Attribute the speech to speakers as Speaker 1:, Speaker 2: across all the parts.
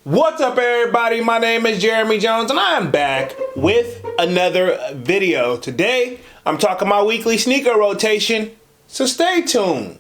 Speaker 1: What's up, everybody? My name is Jeremy Jones and I am back with another video. Today I'm talking my weekly sneaker rotation, so stay tuned.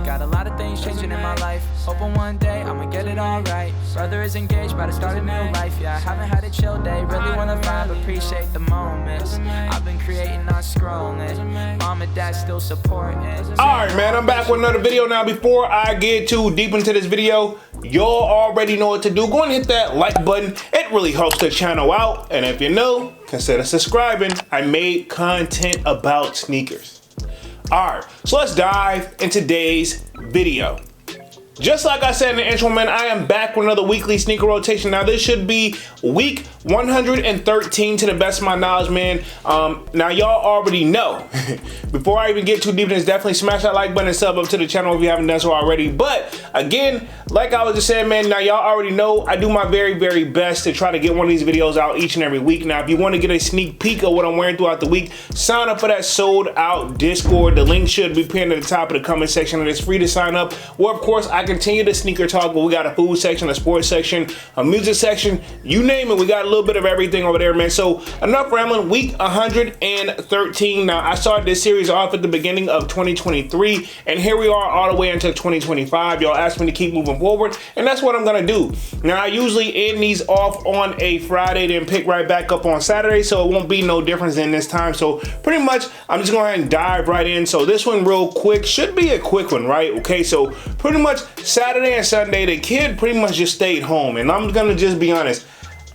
Speaker 2: Got a lot of things changing in my life. Hoping one day I'ma get it all right. Brother is engaged, about to start a new life. Yeah, I haven't had a chill day. Really wanna vibe, appreciate the moments. I've been creating, not scrolling. Mom and dad still supporting.
Speaker 1: Alright, man, I'm back with another video. Now, before I get too deep into this video, y'all already know what to do. Go and hit that like button. It really helps the channel out. And if you're new, consider subscribing. I made content about sneakers. Alright, so let's dive into today's video. Just like I said in the intro, man, I am back with another weekly sneaker rotation. Now, this should be week 113 to the best of my knowledge, man. Now, y'all already know. Before I even get too deep in this, definitely smash that like button and sub up to the channel if you haven't done so already. But, again, like I was just saying, man, now y'all already know I do my very, very best to try to get one of these videos out each and every week. Now, if you want to get a sneak peek of what I'm wearing throughout the week, sign up for that sold out Discord. The link should be pinned at the top of the comment section, and it's free to sign up. Or, of course, I continue the sneaker talk, but we got a food section, a sports section, a music section, you name it. We got a little bit of everything over there, man. So enough rambling. Week 113. Now, I started this series off at the beginning of 2023, and here we are all the way until 2025. Y'all asked me to keep moving forward, and that's what I'm gonna do. Now, I usually end these off on a Friday, then pick right back up on Saturday, so it won't be no difference in this time. So pretty much, I'm just going to go ahead and dive right in. So this one real quick, should be a quick one, right? Okay, so pretty much Saturday and Sunday, the kid pretty much just stayed home, and I'm gonna just be honest.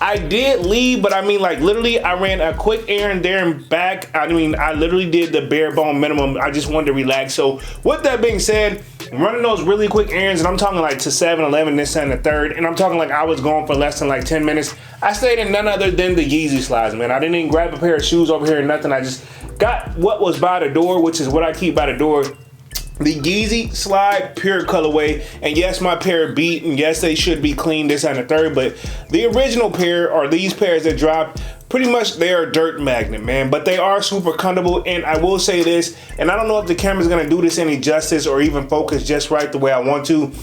Speaker 1: I did leave, but I mean, like, literally, I ran a quick errand there and back. I mean, I literally did the bare bone minimum. I just wanted to relax. So with that being said, running those really quick errands, and I'm talking like to 7-Eleven, this and the third, and I'm talking like I was gone for less than like 10 minutes. I stayed in none other than the Yeezy slides, man. I didn't even grab a pair of shoes over here or nothing. I just got what was by the door, which is what I keep by the door. The Yeezy Slide Pure colorway, and yes, my pair beat, and yes, they should be clean, this and the third, but the original pair, or these pairs that dropped, pretty much they are dirt magnet, man, but they are super comfortable. And I will say this, and I don't know if the camera's gonna do this any justice or even focus just right the way I want to.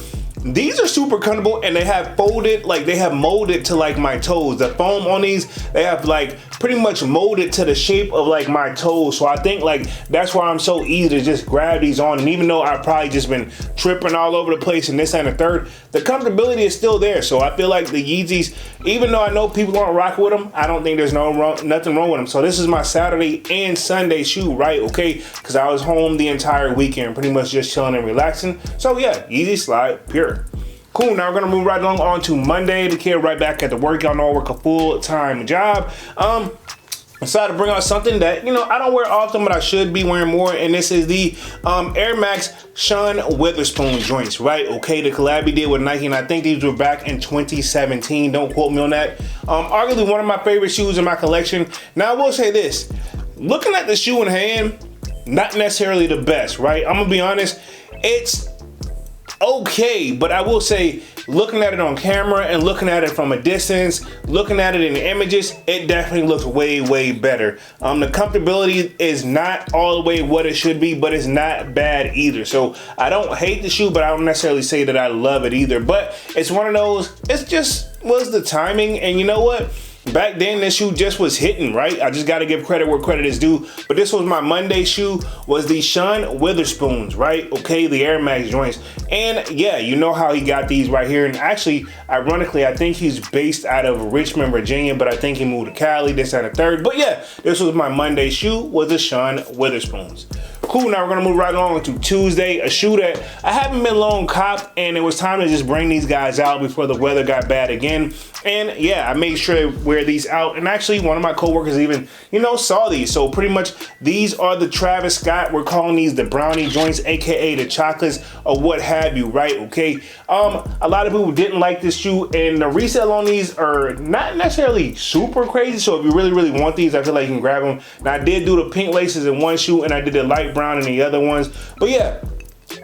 Speaker 1: These are super comfortable, and they have folded, like they have molded to like my toes. The foam on these, they have like pretty much molded to the shape of like my toes. So I think like that's why I'm so easy to just grab these on. And even though I've probably just been tripping all over the place and this and the third, the comfortability is still there. So I feel like the Yeezys, even though I know people aren't rocking with them, I don't think there's nothing wrong with them. So this is my Saturday and Sunday shoe, right? Okay, because I was home the entire weekend, pretty much just chilling and relaxing. So yeah, Yeezy Slide Pure. Cool, now we're gonna move right along on to Monday. The kid right back at the work. Y'all know I work a full-time job. Decided to bring out something that, you know, I don't wear often, but I should be wearing more, and this is the Air Max Sean Witherspoon joints, right? Okay, the collab he did with Nike, and I think these were back in 2017. Don't quote me on that. Arguably one of my favorite shoes in my collection. Now, I will say this. Looking at the shoe in hand, not necessarily the best, right? I'm gonna be honest. It's okay, but I will say, looking at it on camera and looking at it from a distance, looking at it in the images, it definitely looks way, way better. The comfortability is not all the way what it should be, but it's not bad either. So I don't hate the shoe, but I don't necessarily say that I love it either. But it's one of those, it's just was the timing, and you know what? Back then, this shoe just was hitting, right? I just got to give credit where credit is due. But this was my Monday shoe, was the Sean Witherspoons, right? Okay, the Air Max joints. And yeah, you know how he got these right here. And actually, ironically, I think he's based out of Richmond, Virginia, but I think he moved to Cali, this and the third. But yeah, this was my Monday shoe, was the Sean Witherspoons. Cool, now we're gonna move right along to Tuesday, a shoe that I haven't been long copped, and it was time to just bring these guys out before the weather got bad again. And yeah, I made sure to wear these out, and actually one of my coworkers even, you know, saw these. So pretty much these are the Travis Scott, we're calling these the brownie joints, aka the chocolates, or what have you, right? Okay, a lot of people didn't like this shoe, and the resale on these are not necessarily super crazy. So if you really, really want these, I feel like you can grab them. Now, I did do the pink laces in one shoe, and I did the light brown in the other ones. But yeah,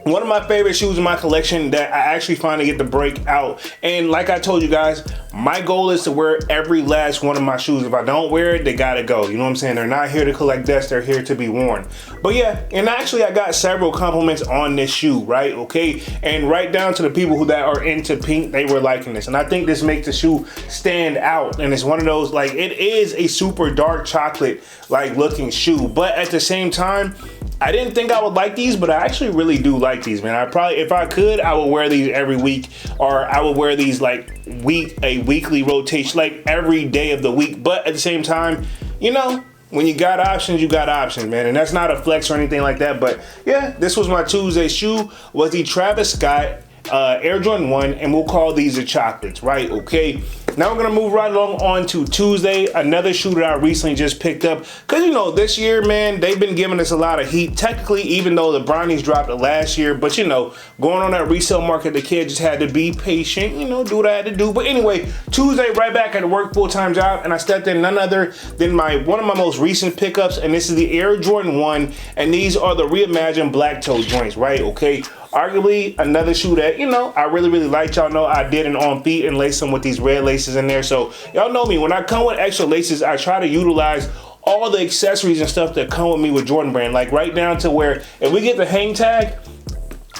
Speaker 1: one of my favorite shoes in my collection that I actually finally get to break out. And like I told you guys, my goal is to wear every last one of my shoes. If I don't wear it, they gotta go. You know what I'm saying? They're not here to collect dust, they're here to be worn. But yeah, and actually I got several compliments on this shoe, right? Okay, and right down to the people that are into pink, they were liking this. And I think this makes the shoe stand out. And it's one of those, like, it is a super dark chocolate like looking shoe, but at the same time, I didn't think I would like these, but I actually really do like these, man. I probably, if I could, I would wear these every week, or I would wear these like a weekly rotation, like every day of the week. But at the same time, you know, when you got options, you got options, man. And that's not a flex or anything like that. But yeah, this was my Tuesday shoe, was the Travis Scott Air Jordan 1, and we'll call these the chocolates, right? Okay. Now we're gonna move right along on to Tuesday, another shoe that I recently just picked up. Cause you know, this year, man, they've been giving us a lot of heat. Technically, even though the Brownies dropped it last year, but you know, going on that resale market, the kid just had to be patient, you know, do what I had to do. But anyway, Tuesday, right back at a work full-time job, and I stepped in none other than one of my most recent pickups, and this is the Air Jordan 1, and these are the reimagined black toe joints, right? Okay. Arguably another shoe that, you know, I really liked. Y'all know I did an on feet and lace them with these red laces in there. So y'all know me, when I come with extra laces, I try to utilize all the accessories and stuff that come with me with Jordan Brand. Like right down to where if we get the hang tag,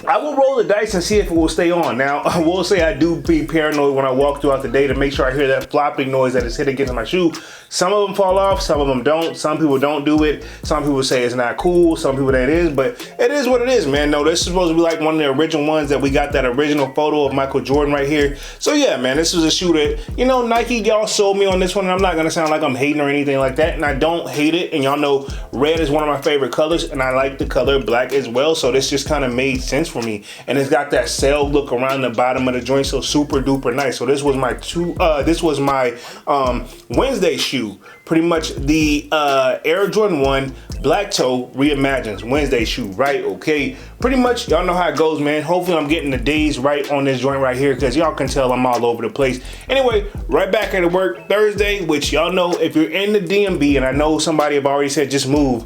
Speaker 1: I will roll the dice and see if it will stay on. Now, I will say I do be paranoid when I walk throughout the day to make sure I hear that flopping noise that is hit against my shoe. Some of them fall off, some of them don't. Some people don't do it. Some people say it's not cool. Some people that it is, but it is what it is, man. No, this is supposed to be like one of the original ones that we got that original photo of Michael Jordan right here. So yeah, man, this was a shoe that, you know, Nike, y'all sold me on this one, and I'm not gonna sound like I'm hating or anything like that, and I don't hate it. And y'all know red is one of my favorite colors, and I like the color black as well. So this just kind of made sense for me. And it's got that sail look around the bottom of the joint, so super duper nice. So this was my Wednesday shoe. Pretty much the Air Jordan 1 black toe reimagines Wednesday shoe, right? Okay, pretty much y'all know how it goes, man. Hopefully I'm getting the days right on this joint right here, because y'all can tell I'm all over the place. Anyway, right back at work Thursday, which y'all know if you're in the DMV, and I know somebody have already said just move,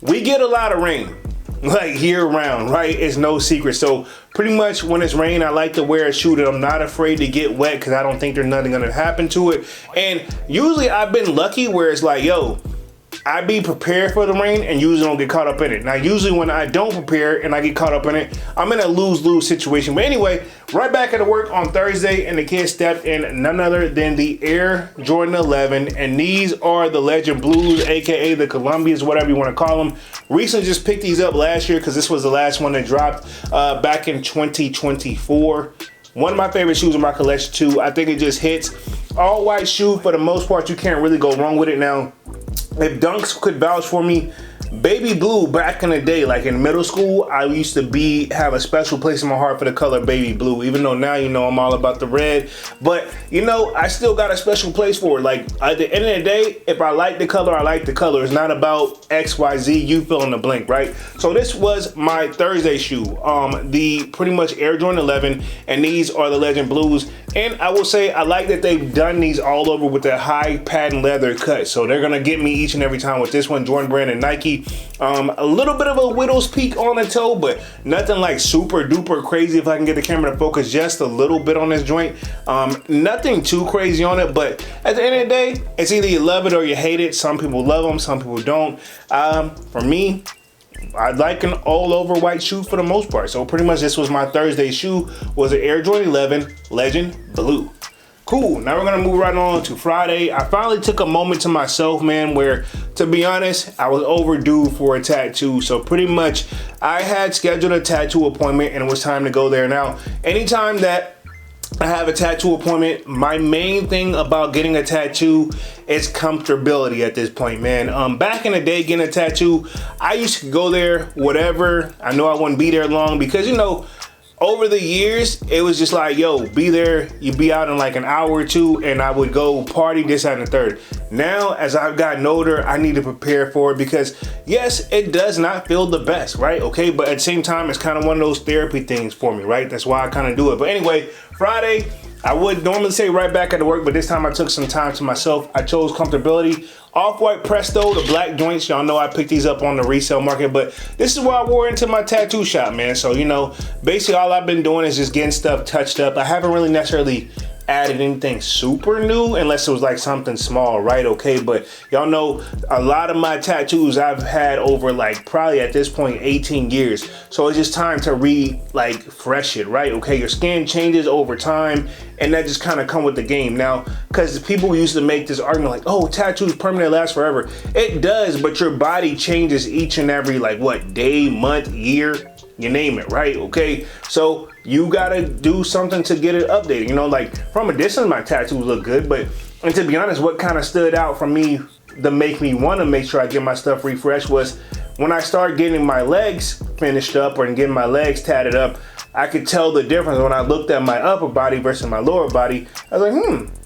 Speaker 1: we get a lot of rain. Like year round, right? It's no secret. So pretty much when it's rain, I like to wear a shoe that I'm not afraid to get wet, because I don't think there's nothing gonna happen to it. And usually I've been lucky where it's like, yo, I be prepared for the rain and usually don't get caught up in it. Now, usually when I don't prepare and I get caught up in it, I'm in a lose-lose situation. But anyway, right back at work on Thursday, and the kids stepped in none other than the Air Jordan 11, and these are the Legend Blues, aka the Columbias, whatever you want to call them. Recently just picked these up last year because this was the last one that dropped back in 2024. One of my favorite shoes in my collection too. I think it just hits. All white shoe for the most part. You can't really go wrong with it. Now, if Dunks could vouch for me, baby blue back in the day, like in middle school, I used to have a special place in my heart for the color baby blue, even though now, you know, I'm all about the red. But, you know, I still got a special place for it. Like, at the end of the day, if I like the color, I like the color. It's not about X, Y, Z, you fill in the blank, right? So this was my Thursday shoe, the pretty much Air Jordan 11, and these are the Legend Blues. And I will say, I like that they've done these all over with the high patent leather cut. So they're gonna get me each and every time with this one, Jordan Brand and Nike. A little bit of a widow's peak on the toe, but nothing like super duper crazy. If I can get the camera to focus just a little bit on this joint, nothing too crazy on it. But at the end of the day, it's either you love it or you hate it. Some people love them, some people don't. For me, I like an all over white shoe for the most part. So pretty much this was my Thursday shoe, was an Air Jordan 11 Legend Blue. Cool, now we're gonna move right on to Friday. I finally took a moment to myself, man, where, to be honest, I was overdue for a tattoo. So pretty much I had scheduled a tattoo appointment and it was time to go there. Now, anytime that I have a tattoo appointment, my main thing about getting a tattoo is comfortability at this point, man. Back in the day, getting a tattoo, I used to go there, whatever. I know I wouldn't be there long because, you know, over the years, it was just like, yo, be there, you be out in like an hour or two, and I would go party, this, that, and the third. Now, as I've gotten older, I need to prepare for it because, yes, it does not feel the best, right? Okay, but at the same time, it's kind of one of those therapy things for me, right? That's why I kind of do it. But anyway, Friday, I would normally say right back at work, but this time I took some time to myself. I chose comfortability. Off-white Presto, the black joints. Y'all know I picked these up on the resale market, but this is what I wore into my tattoo shop, man. So, you know, basically all I've been doing is just getting stuff touched up. I haven't really necessarily added anything super new unless it was like something small, right? Okay, but y'all know a lot of my tattoos I've had over like probably at this point 18 years, so it's just time to refresh it, right? Okay, your skin changes over time, and that just kind of come with the game now, because people used to make this argument like, oh, tattoos permanently last forever. It does, but your body changes each and every like what, day, month, year, you name it, right? Okay, so you gotta do something to get it updated. You know, like from a distance, my tattoos look good, but and to be honest, what kind of stood out for me to make me want to make sure I get my stuff refreshed was when I started getting my legs finished up or getting my legs tatted up. I could tell the difference when I looked at my upper body versus my lower body. I was like,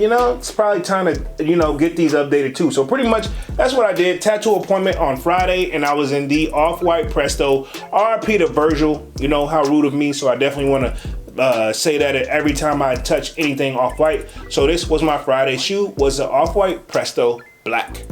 Speaker 1: you know, it's probably time to, you know, get these updated too. So pretty much that's what I did. Tattoo appointment on Friday, and I was in the off-white Presto. RIP to Virgil, you know, how rude of me. So I definitely want to say that every time I touch anything off-white. So this was my Friday shoe, was the off-white Presto black.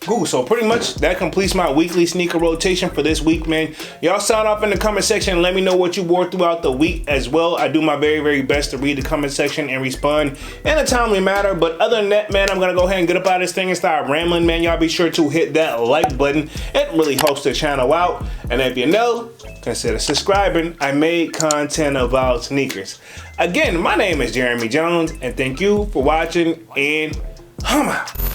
Speaker 1: Cool, so pretty much that completes my weekly sneaker rotation for this week, man. Y'all sound off in the comment section and let me know what you wore throughout the week as well. I do my very, very best to read the comment section and respond in a timely manner. But other than that, man, I'm gonna go ahead and get up out of this thing and start rambling, man. Y'all be sure to hit that like button. It really helps the channel out. And if you know, consider subscribing. I made content about sneakers. Again, my name is Jeremy Jones, and thank you for watching, and I'm out.